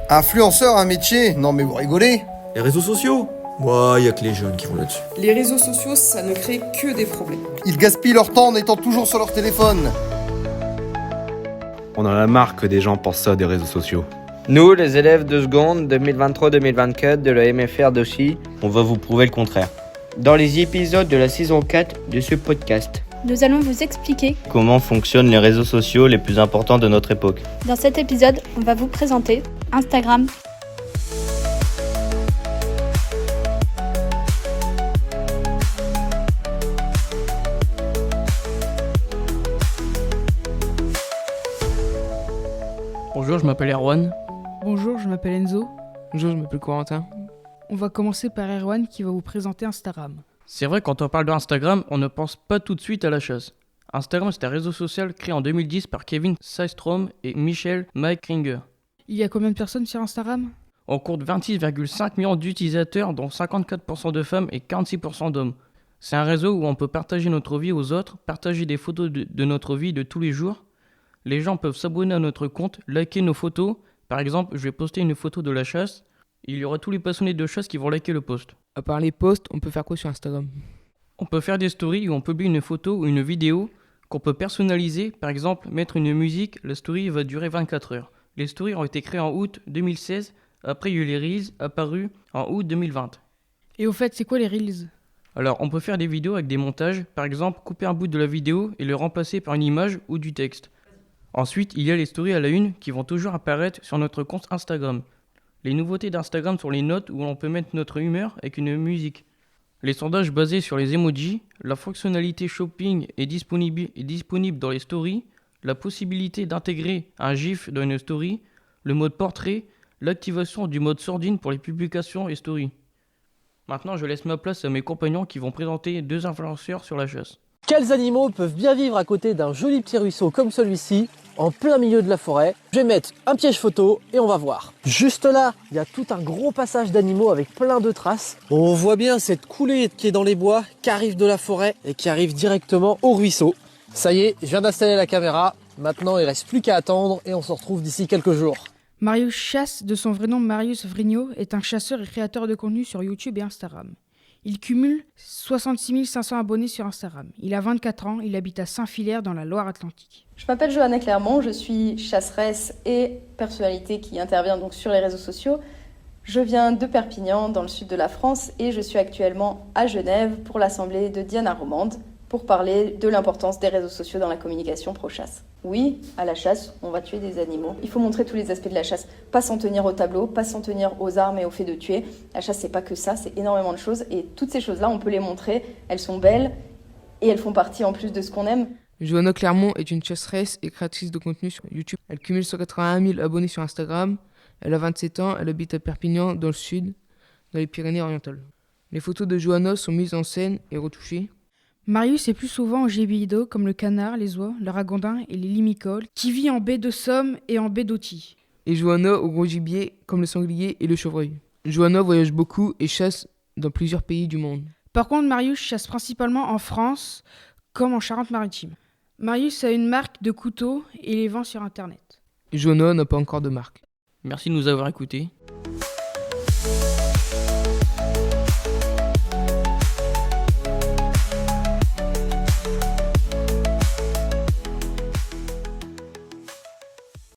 Influenceur, un métier? Non mais vous rigolez? Les réseaux sociaux? Ouais, y a que les jeunes qui vont là-dessus. Les réseaux sociaux, ça ne crée que des problèmes. Ils gaspillent leur temps en étant toujours sur leur téléphone. On en a marre que des gens pensent ça des réseaux sociaux. Nous, les élèves de seconde 2023-2024 de la MFR d'Auchy, on va vous prouver le contraire. Dans les épisodes de la saison 4 de ce podcast, nous allons vous expliquer comment fonctionnent les réseaux sociaux les plus importants de notre époque. Dans cet épisode, on va vous présenter Instagram. Bonjour, je m'appelle Erwan. Bonjour, je m'appelle Enzo. Bonjour, je m'appelle Corentin. On va commencer par Erwan qui va vous présenter Instagram. C'est vrai, quand on parle d'Instagram, on ne pense pas tout de suite à la chasse. Instagram, c'est un réseau social créé en 2010 par Kevin Systrom et Michel Meikinger. Il y a combien de personnes sur Instagram ? On compte 26,5 millions d'utilisateurs, dont 54% de femmes et 46% d'hommes. C'est un réseau où on peut partager notre vie aux autres, partager des photos de notre vie de tous les jours. Les gens peuvent s'abonner à notre compte, liker nos photos. Par exemple, je vais poster une photo de la chasse. Il y aura tous les passionnés de chasse qui vont liker le post. À part les posts, on peut faire quoi sur Instagram ? On peut faire des stories où on publie une photo ou une vidéo qu'on peut personnaliser. Par exemple, mettre une musique, la story va durer 24 heures. Les stories ont été créées en août 2016. Après, il y a eu les Reels apparus en août 2020. Et au fait, c'est quoi les Reels ? Alors, on peut faire des vidéos avec des montages. Par exemple, couper un bout de la vidéo et le remplacer par une image ou du texte. Ensuite, il y a les stories à la une qui vont toujours apparaître sur notre compte Instagram. Les nouveautés d'Instagram sont les notes où on peut mettre notre humeur avec une musique. Les sondages basés sur les emojis, la fonctionnalité shopping est disponible dans les stories, la possibilité d'intégrer un GIF dans une story, le mode portrait, l'activation du mode sordine pour les publications et stories. Maintenant, je laisse ma place à mes compagnons qui vont présenter 2 influenceurs sur la chasse. Quels animaux peuvent bien vivre à côté d'un joli petit ruisseau comme celui-ci, en plein milieu de la forêt? Je vais mettre un piège photo et on va voir. Juste là, il y a tout un gros passage d'animaux avec plein de traces. On voit bien cette coulée qui est dans les bois, qui arrive de la forêt et qui arrive directement au ruisseau. Ça y est, je viens d'installer la caméra. Maintenant, il reste plus qu'à attendre et on se retrouve d'ici quelques jours. Marius Chasse, de son vrai nom Marius Vrigno, est un chasseur et créateur de contenu sur YouTube et Instagram. Il cumule 66 500 abonnés sur Instagram. Il a 24 ans, il habite à Saint-Filaire dans la Loire-Atlantique. Je m'appelle Johanna Clermont, je suis chasseresse et personnalité qui intervient donc sur les réseaux sociaux. Je viens de Perpignan, dans le sud de la France, et je suis actuellement à Genève pour l'assemblée de Diana Romande pour parler de l'importance des réseaux sociaux dans la communication pro-chasse. Oui, à la chasse, on va tuer des animaux. Il faut montrer tous les aspects de la chasse, pas s'en tenir au tableau, pas s'en tenir aux armes et au fait de tuer. La chasse, c'est pas que ça, c'est énormément de choses, et toutes ces choses-là, on peut les montrer, elles sont belles, et elles font partie en plus de ce qu'on aime. Johanna Clermont est une chasseresse et créatrice de contenu sur YouTube. Elle cumule 181 000 abonnés sur Instagram. Elle a 27 ans, elle habite à Perpignan, dans le sud, dans les Pyrénées-Orientales. Les photos de Johanna sont mises en scène et retouchées. Marius est plus souvent en gibier d'eau comme le canard, les oies, le ragondin et les limicoles, qui vit en baie de Somme et en baie d'Authie. Et Johanna au gros gibier comme le sanglier et le chevreuil. Johanna voyage beaucoup et chasse dans plusieurs pays du monde. Par contre, Marius chasse principalement en France, comme en Charente-Maritime. Marius a une marque de couteaux et les vend sur Internet. Johanna n'a pas encore de marque. Merci de nous avoir écoutés.